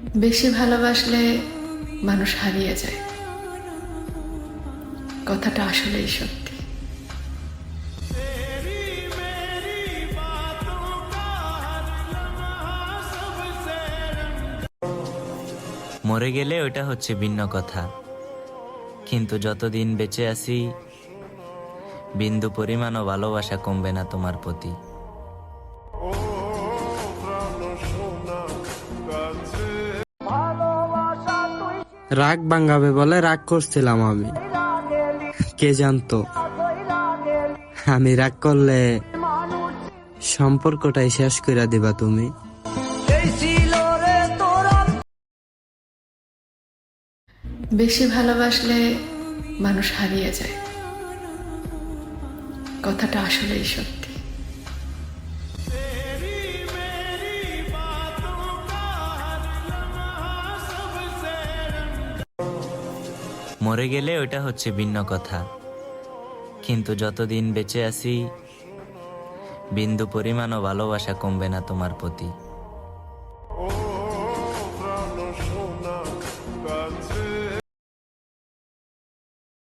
বেশি ভালোবাসলে মানুষ হারিয়ে যায়, কথাটা আসলেই সত্যি। মরে গেলে ওটা হচ্ছে ভিন্ন কথা, কিন্তু যতদিন বেঁচে আছি বিন্দু পরিমাণও ভালোবাসা কমবে না তোমার প্রতি। রাগ ভাঙাবে বলে রাগ করছিলাম আমি, কে জানতো আমি রাগ করলে সম্পর্কটাই শেষ করে দিবা তুমি। বেশি ভালোবাসলে মানুষ হারিয়ে যায়, কথাটা আসলেই সত্যি। মরে গেলে ওটা হচ্ছে ভিন্ন কথা, কিন্তু যতদিন বেঁচে আছি বিন্দু পরিমাণও ভালোবাসা কমবে না তোমার প্রতি।